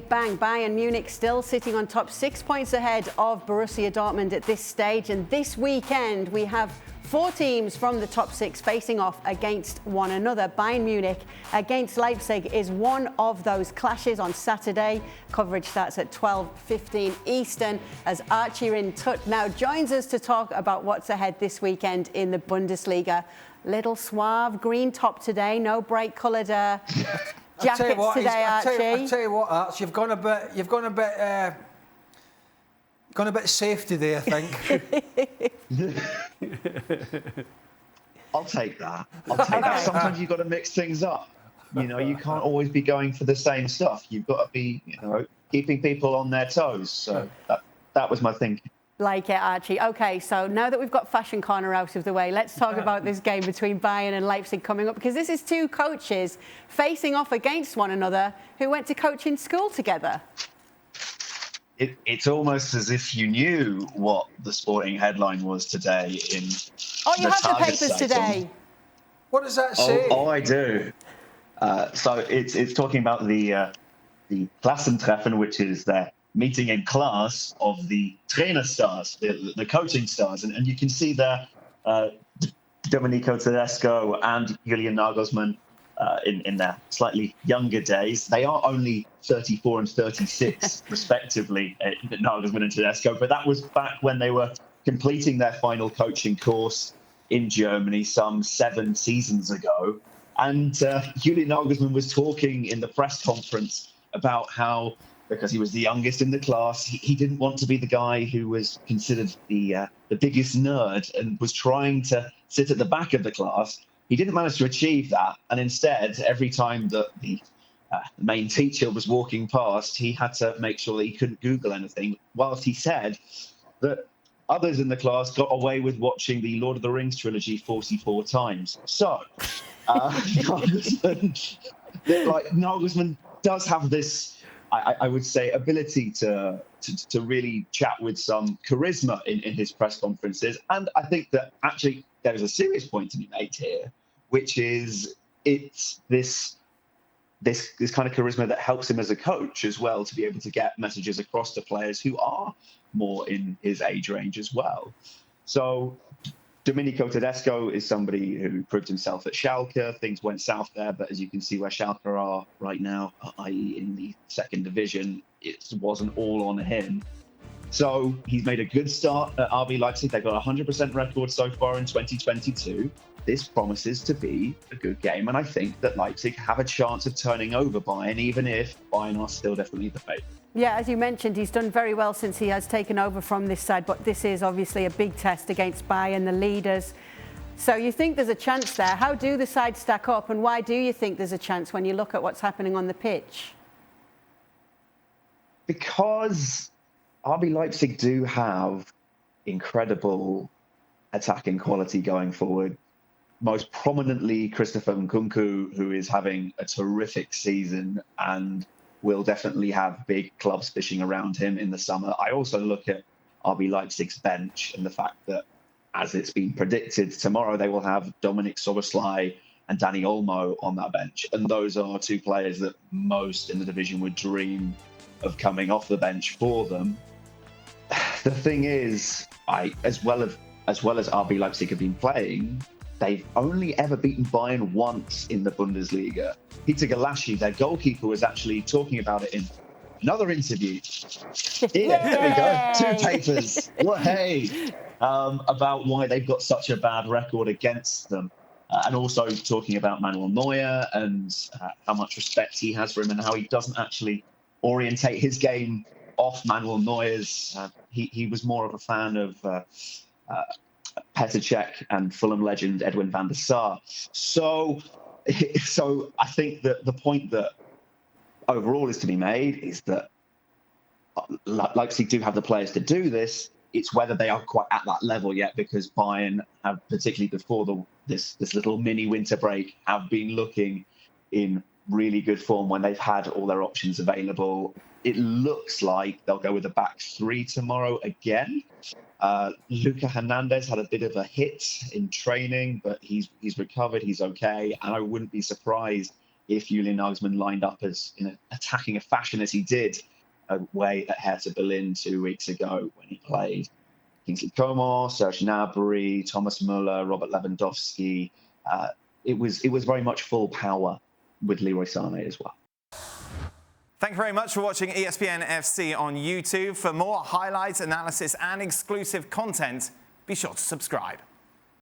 Bang, Bayern Munich still sitting on top, 6 points ahead of Borussia Dortmund at this stage. And this weekend, we have 4 teams from the top 6 facing off against one another. Bayern Munich against Leipzig is one of those clashes on Saturday. Coverage starts at 12:15 Eastern as Archie Rhind-Tutt now joins us to talk about what's ahead this weekend in the Bundesliga. Little suave green top today, no bright coloured jackets today, Archie. I tell you what, Arch, you've gone a bit safe today, I think. I'll take that. Sometimes you've got to mix things up. You know, you can't always be going for the same stuff. You've got to be, keeping people on their toes. So that was my thinking. Like it, Archie. OK, so now that we've got Fashion Corner out of the way, let's talk about this game between Bayern and Leipzig coming up, because this is 2 coaches facing off against one another who went to coaching school together. It's almost as if you knew what the sporting headline was today in you have the papers today. What does that say? Oh, I do. So it's talking about the Klassentreffen, which is their meeting in class of the trainer stars, the coaching stars. And you can see there Domenico Tedesco and Julian Nagelsmann in their slightly younger days. They are only 34 and 36, respectively, Nagelsmann and Tedesco. But that was back when they were completing their final coaching course in Germany some 7 seasons ago. And Julian Nagelsmann was talking in the press conference about how, because he was the youngest in the class, he didn't want to be the guy who was considered the biggest nerd and was trying to sit at the back of the class. He didn't manage to achieve that. And instead, every time that the main teacher was walking past, he had to make sure that he couldn't Google anything, whilst he said that others in the class got away with watching the Lord of the Rings trilogy 44 times. So, Nagelsmann does have this, I would say, ability to really chat with some charisma in his press conferences. And I think that actually there is a serious point to be made here, which is it's this kind of charisma that helps him as a coach as well, to be able to get messages across to players who are more in his age range as well. So Domenico Tedesco is somebody who proved himself at Schalke. Things went south there, but as you can see where Schalke are right now, i.e. in the 2nd division, it wasn't all on him. So he's made a good start at RB Leipzig. They've got a 100% record so far in 2022. This promises to be a good game, and I think that Leipzig have a chance of turning over Bayern, even if Bayern are still definitely the favourite. Yeah, as you mentioned, he's done very well since he has taken over from this side, but this is obviously a big test against Bayern, the leaders. So you think there's a chance there. How do the sides stack up, and why do you think there's a chance when you look at what's happening on the pitch? Because RB Leipzig do have incredible attacking quality going forward. Most prominently, Christopher Nkunku, who is having a terrific season and will definitely have big clubs fishing around him in the summer. I also look at RB Leipzig's bench and the fact that, as it's been predicted, tomorrow they will have Dominik Szoboszlai and Dani Olmo on that bench. And those are 2 players that most in the division would dream of coming off the bench for them. The thing is, as well as RB Leipzig have been playing, they've only ever beaten Bayern once in the Bundesliga. Peter Galassi, their goalkeeper, was actually talking about it in another interview. There we go, 2 papers. Well, hey, about why they've got such a bad record against them. And also talking about Manuel Neuer and how much respect he has for him and how he doesn't actually orientate his game off Manuel Neuer's. He was more of a fan of Petr Cech and Fulham legend Edwin van der Sar. So I think that the point that overall is to be made is that Leipzig do have the players to do this. It's whether they are quite at that level yet, because Bayern have, particularly before this little mini winter break, have been looking in really good form when they've had all their options available. It looks like they'll go with a back 3 tomorrow again. Luca Hernandez had a bit of a hit in training, but he's recovered. He's okay. And I wouldn't be surprised if Julian Nagelsmann lined up as in attacking a fashion as he did away at Hertha Berlin 2 weeks ago when he played Kingsley Coman, Serge Gnabry, Thomas Muller, Robert Lewandowski. It was very much full power with Leroy Sané as well. Thank you very much for watching ESPN FC on YouTube. For more highlights, analysis and exclusive content, be sure to subscribe.